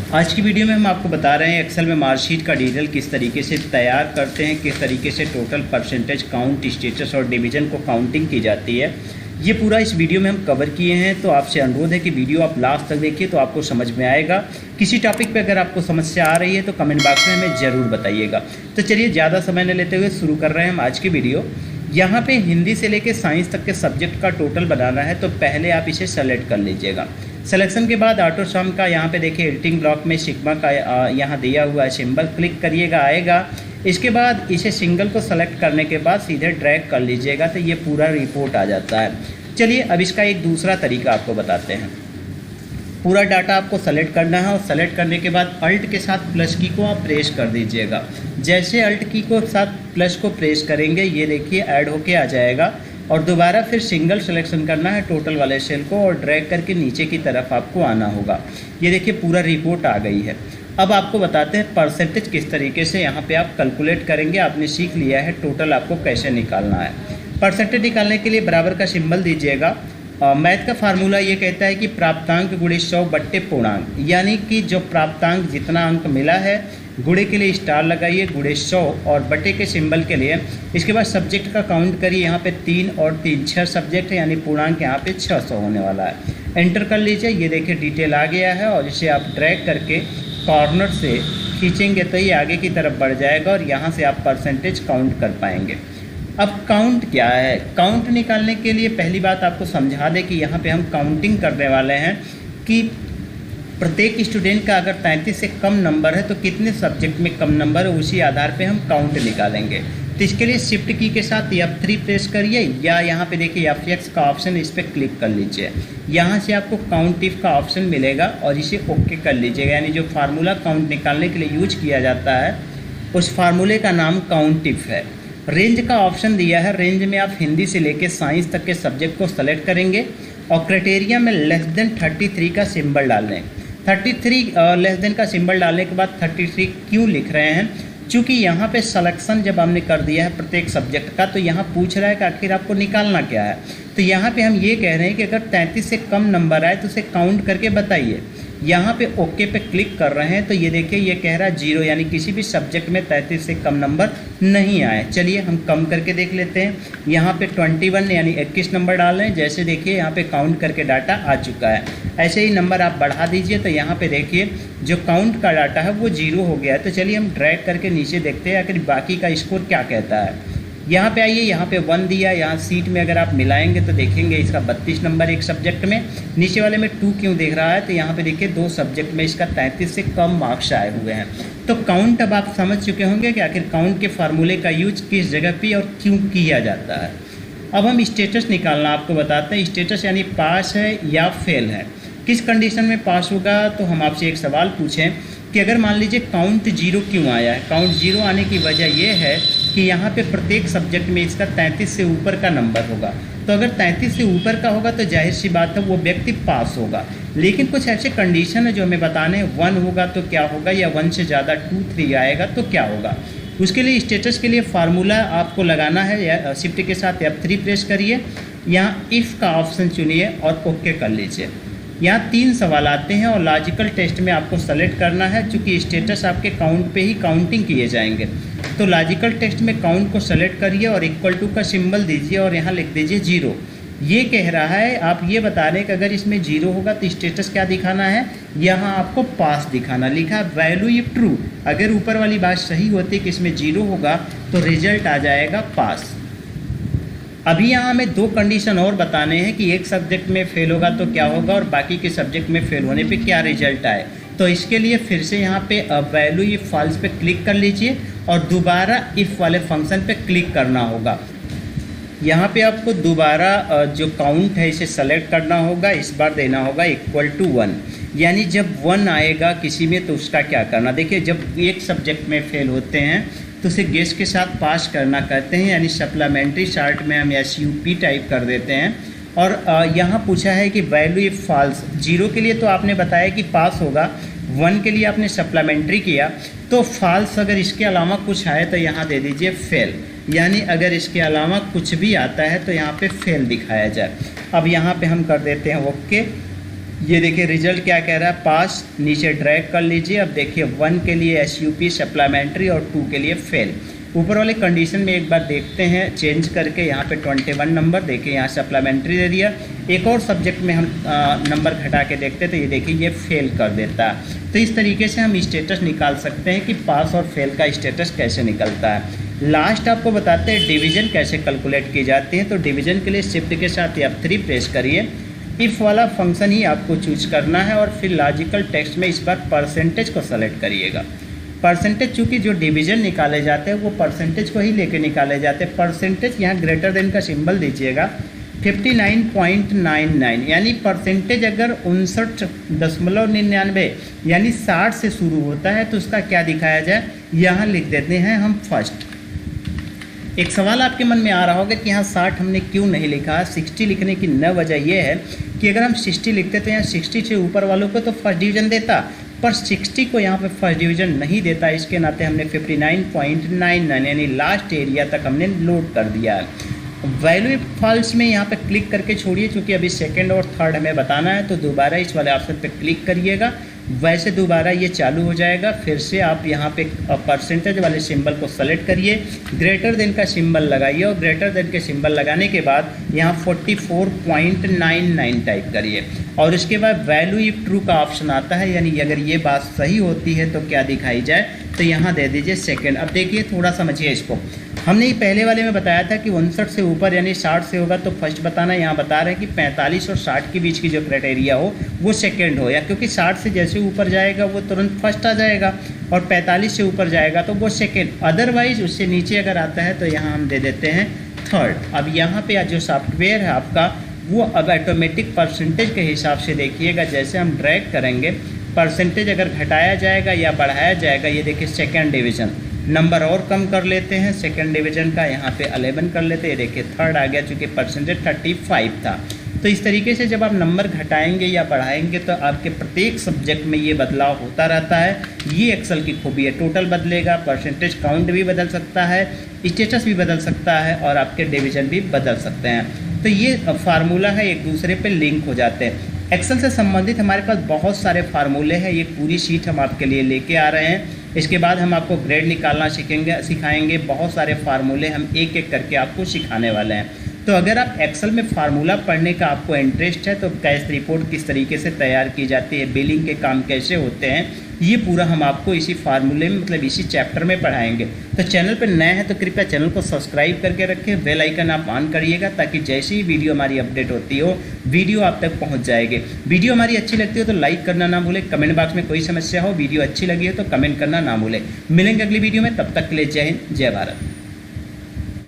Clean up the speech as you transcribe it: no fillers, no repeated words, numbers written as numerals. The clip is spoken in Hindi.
आज की वीडियो में हम आपको बता रहे हैं एक्सेल में मार्कशीट का डिटेल किस तरीके से तैयार करते हैं, किस तरीके से टोटल परसेंटेज काउंट, स्टेटस और डिवीज़न को काउंटिंग की जाती है। ये पूरा इस वीडियो में हम कवर किए हैं, तो आपसे अनुरोध है कि वीडियो आप लास्ट तक देखिए तो आपको समझ में आएगा। किसी टॉपिक पे अगर आपको समस्या आ रही है तो कमेंट बॉक्स में हमें ज़रूर बताइएगा। तो चलिए ज़्यादा समय न लेते हुए शुरू कर रहे हैं हम आज की वीडियो। यहाँ पे हिंदी से लेकर साइंस तक के सब्जेक्ट का टोटल बनाना है, तो पहले आप इसे सेलेक्ट कर लीजिएगा। सिलेक्शन के बाद ऑटो सम का यहाँ पे देखिए एडिटिंग ब्लॉक में सिग्मा का यहाँ दिया हुआ है सिंबल, क्लिक करिएगा आएगा। इसके बाद इसे सिंगल को सेलेक्ट करने के बाद सीधे ड्रैग कर लीजिएगा तो ये पूरा रिपोर्ट आ जाता है। चलिए अब इसका एक दूसरा तरीका आपको बताते हैं। पूरा डाटा आपको सेलेक्ट करना है और सेलेक्ट करने के बाद अल्ट के साथ प्लस की को आप प्रेस कर दीजिएगा। जैसे अल्ट की को साथ प्लस को प्रेस करेंगे ये देखिए ऐड होके आ जाएगा और दोबारा फिर सिंगल सिलेक्शन करना है टोटल वाले सेल को और ड्रैग करके नीचे की तरफ आपको आना होगा। ये देखिए पूरा रिपोर्ट आ गई है। अब आपको बताते हैं परसेंटेज किस तरीके से यहाँ पे आप कैलकुलेट करेंगे। आपने सीख लिया है टोटल आपको कैसे निकालना है। परसेंटेज निकालने के लिए बराबर का सिंबल दीजिएगा। मैथ का फार्मूला ये कहता है कि प्राप्तांक गुणे 100 बट्टे पूर्णांक, यानी कि जो प्राप्तांक जितना अंक मिला है गुणे के लिए स्टार लगाइए, गुणे 100 और बटे के सिंबल के लिए। इसके बाद सब्जेक्ट का काउंट करिए, यहाँ पे 3 और 3 6 सब्जेक्ट है, यानी पूर्णांक यहाँ पे 600 होने वाला है। एंटर कर लीजिए। ये देखिए डिटेल आ गया है और इसे आप ड्रैग करके कॉर्नर से खींचेंगे तो ये आगे की तरफ बढ़ जाएगा और यहाँ से आप परसेंटेज काउंट कर पाएंगे। अब काउंट क्या है? काउंट निकालने के लिए पहली बात आपको समझा दें कि यहाँ पे हम काउंटिंग करने वाले हैं कि प्रत्येक स्टूडेंट का अगर 33 से कम नंबर है तो कितने सब्जेक्ट में कम नंबर है, उसी आधार पे हम काउंट निकालेंगे। तो इसके लिए शिफ्ट की के साथ F3 प्रेस करिए या यहाँ पे देखिए F6 का ऑप्शन, इस पर क्लिक कर लीजिए। यहाँ से आपको काउंट इफ का ऑप्शन मिलेगा और इसे ओके कर लीजिएगा। यानी जो फार्मूला काउंट निकालने के लिए यूज किया जाता है उस फार्मूले का नाम काउंट इफ है। रेंज का ऑप्शन दिया है। रेंज में आप हिंदी से लेकर साइंस तक के सब्जेक्ट को सेलेक्ट करेंगे और क्राइटेरिया में लेस देन 33 का सिंबल डाल लें। 33 लेस देन का सिंबल डालने के बाद 33 क्यों लिख रहे हैं? चूँकि यहाँ पे सिलेक्शन जब हमने कर दिया है प्रत्येक सब्जेक्ट का तो यहाँ पूछ रहा है कि आखिर आपको निकालना क्या है। तो यहाँ पे हम ये कह रहे हैं कि अगर 33 से कम नंबर आए तो उसे काउंट करके बताइए। यहाँ पे ओके पे क्लिक कर रहे हैं तो ये देखिए ये कह रहा है 0, यानी किसी भी सब्जेक्ट में 33 से कम नंबर नहीं आए। चलिए हम कम करके देख लेते हैं। यहाँ पे 21 यानी 21 नंबर डाल रहे हैं। जैसे देखिए यहाँ पे काउंट करके डाटा आ चुका है। ऐसे ही नंबर आप बढ़ा दीजिए तो यहाँ पे देखिए जो काउंट का डाटा है वो 0 हो गया है। तो चलिए हम ड्रैग करके नीचे देखते हैं आखिर बाकी का स्कोर क्या कहता है। यहाँ पे आइए, यहाँ पे 1 दिया। यहाँ सीट में अगर आप मिलाएंगे तो देखेंगे इसका 32 नंबर एक सब्जेक्ट में, नीचे वाले में 2 क्यों देख रहा है? तो यहाँ पे देखिए 2 सब्जेक्ट में इसका 33 से कम मार्क्स आए हुए हैं। तो काउंट अब आप समझ चुके होंगे कि आखिर काउंट के फार्मूले का यूज किस जगह पे और क्यों किया जाता है। अब हम स्टेटस निकालना आपको बताते हैं। स्टेटस यानी पास है या फेल है, किस कंडीशन में पास होगा। तो हम आपसे एक सवाल पूछें कि अगर मान लीजिए काउंट 0 क्यों आया है। काउंट 0 आने की वजह यह है कि यहाँ पे प्रत्येक सब्जेक्ट में इसका 33 से ऊपर का नंबर होगा। तो अगर 33 से ऊपर का होगा तो जाहिर सी बात है वो व्यक्ति पास होगा। लेकिन कुछ ऐसे कंडीशन है जो हमें बताने हैं। 1 होगा तो क्या होगा, या 1 से ज़्यादा 2 3 आएगा तो क्या होगा। उसके लिए स्टेटस के लिए फार्मूला आपको लगाना है। या शिफ्ट के साथ F3 प्रेस करिए, यहाँ इफ़ का ऑप्शन चुनिए और ओके कर लीजिए। यहाँ 3 सवाल आते हैं और लॉजिकल टेस्ट में आपको सेलेक्ट करना है। चूँकि स्टेटस आपके काउंट पे ही काउंटिंग किए जाएंगे तो लॉजिकल टेस्ट में काउंट को सेलेक्ट करिए और इक्वल टू का सिंबल दीजिए और यहाँ लिख दीजिए 0। ये कह रहा है, आप ये बता रहे हैं कि अगर इसमें 0 होगा तो स्टेटस क्या दिखाना है? यहाँ आपको पास दिखाना। लिखा वैल्यू इफ ट्रू। अगर ऊपर वाली बात सही होती कि इसमें 0 होगा तो रिजल्ट आ जाएगा पास। अभी यहाँ हमें 2 कंडीशन और बताने हैं कि एक सब्जेक्ट में फेल होगा तो क्या होगा और बाकी के सब्जेक्ट में फेल होने पे क्या रिजल्ट आए। तो इसके लिए फिर से यहाँ पे वैल्यू इफ फॉल्स पे क्लिक कर लीजिए और दोबारा इफ़ वाले फंक्शन पे क्लिक करना होगा। यहाँ पे आपको दोबारा जो काउंट है इसे सेलेक्ट करना होगा। इस बार देना होगा इक्वल टू 1, यानी जब 1 आएगा किसी में तो उसका क्या करना। देखिए जब एक सब्जेक्ट में फेल होते हैं तो उसे गेस के साथ पास करना कहते हैं, यानी सप्लीमेंट्री शार्ट में हम SUP टाइप कर देते हैं। और यहाँ पूछा है कि वैल्यू इफ फॉल्स। 0 के लिए तो आपने बताया कि पास होगा, 1 के लिए आपने सप्लीमेंट्री किया, तो फॉल्स अगर इसके अलावा कुछ आए तो यहाँ दे दीजिए फेल। यानी अगर इसके अलावा कुछ भी आता है तो यहाँ पे फेल दिखाया जाए। अब यहाँ पे हम कर देते हैं ओके। ये देखिए रिजल्ट क्या कह रहा है, पास, नीचे ड्रैग कर लीजिए। अब देखिए 1 के लिए SUP सप्लीमेंट्री और 2 के लिए फेल। ऊपर वाले कंडीशन में एक बार देखते हैं चेंज करके, यहाँ पे 21 नंबर देखिए यहाँ सप्लीमेंट्री दे दिया। एक और सब्जेक्ट में हम नंबर घटा के देखते तो ये देखिए ये फेल कर देता है। तो इस तरीके से हम स्टेटस निकाल सकते हैं कि पास और फेल का स्टेटस कैसे निकलता है। लास्ट आपको बताते हैं डिवीज़न कैसे कैलकुलेट की जाती है। तो डिवीज़न के लिए शिफ्ट के साथ F3 प्रेस करिए। इफ़ वाला फंक्शन ही आपको चूज करना है और फिर लॉजिकल टेक्स्ट में इस बार परसेंटेज को सेलेक्ट करिएगा। परसेंटेज चूँकि जो डिवीज़न निकाले जाते हैं वो परसेंटेज को ही लेके निकाले जाते हैं। परसेंटेज यहाँ ग्रेटर देन का सिंबल दीजिएगा 59.99, यानी परसेंटेज अगर 59.99 यानी 60 से शुरू होता है तो उसका क्या दिखाया जाए, यहाँ लिख देते हैं हम फर्स्ट। एक सवाल आपके मन में आ रहा होगा कि यहाँ 60 हमने क्यों नहीं लिखा। 60 लिखने की न वजह यह है कि अगर हम 60 लिखते तो यहाँ 60 से ऊपर वालों को तो फर्स्ट डिवीज़न देता, पर 60 को यहाँ पे फर्स्ट डिवीज़न नहीं देता। इसके नाते हमने 59.99 यानी लास्ट एरिया तक हमने लोड कर दिया है। वैल्यू फॉल्स में यहाँ पे क्लिक करके छोड़िए, क्योंकि अभी सेकंड और थर्ड हमें बताना है। तो दोबारा इस वाले ऑप्शन पे क्लिक करिएगा, वैसे दोबारा ये चालू हो जाएगा। फिर से आप यहाँ पे परसेंटेज वाले सिंबल को सेलेक्ट करिए, ग्रेटर देन का सिंबल लगाइए और ग्रेटर देन के सिंबल लगाने के बाद यहाँ 44.99 टाइप करिए और इसके बाद वैल्यू इफ ट्रू का ऑप्शन आता है, यानी अगर ये बात सही होती है तो क्या दिखाई जाए, तो यहाँ दे दीजिए सेकेंड। अब देखिए थोड़ा समझिए इसको, हमने ये पहले वाले में बताया था कि 59 से ऊपर यानी 60 से होगा तो फर्स्ट बताना। यहाँ बता रहे हैं कि 45 और 60 के बीच की जो क्राइटेरिया हो वो सेकंड हो, या क्योंकि 60 से जैसे ऊपर जाएगा वो तुरंत फर्स्ट आ जाएगा और 45 से ऊपर जाएगा तो वो सेकंड, अदरवाइज उससे नीचे अगर आता है तो यहाँ हम दे देते हैं थर्ड। अब यहाँ पे जो सॉफ्टवेयर है आपका वो अब ऑटोमेटिक परसेंटेज के हिसाब से देखिएगा, जैसे हम ड्रैग करेंगे परसेंटेज अगर घटाया जाएगा या बढ़ाया जाएगा। ये देखिए सेकेंड डिवीज़न नंबर और कम कर लेते हैं, सेकंड डिवीज़न का यहाँ पे 11 कर लेते हैं। ये देखिए थर्ड आ गया, चूँकि परसेंटेज 35 था। तो इस तरीके से जब आप नंबर घटाएंगे या बढ़ाएंगे तो आपके प्रत्येक सब्जेक्ट में ये बदलाव होता रहता है। ये एक्सेल की खूबी है, टोटल बदलेगा, परसेंटेज काउंट भी बदल सकता है, स्टेटस भी बदल सकता है और आपके डिवीज़न भी बदल सकते हैं। तो ये फार्मूला है, एक दूसरे पे लिंक हो जाते हैं। एक्सेल से संबंधित हमारे पास बहुत सारे फार्मूले हैं, ये पूरी शीट हम आपके लिए लेके आ रहे हैं। इसके बाद हम आपको ग्रेड निकालना सिखाएंगे, बहुत सारे फार्मूले हम एक एक करके आपको सिखाने वाले हैं। तो अगर आप एक्सेल में फार्मूला पढ़ने का आपको इंटरेस्ट है तो कैश रिपोर्ट किस तरीके से तैयार की जाती है, बिलिंग के काम कैसे होते हैं, ये पूरा हम आपको इसी फार्मूले में मतलब इसी चैप्टर में पढ़ाएंगे। तो चैनल पर नए हैं तो कृपया चैनल को सब्सक्राइब करके रखें, बेल आइकन आप ऑन करिएगा ताकि जैसे ही वीडियो हमारी अपडेट होती हो वीडियो आप तक पहुंच जाएगी। वीडियो हमारी अच्छी लगती हो तो लाइक करना ना भूलें, कमेंट बॉक्स में कोई समस्या हो वीडियो अच्छी लगी हो तो कमेंट करना ना भूलें। मिलेंगे अगली वीडियो में, तब तक के लिए जय हिंद जय भारत।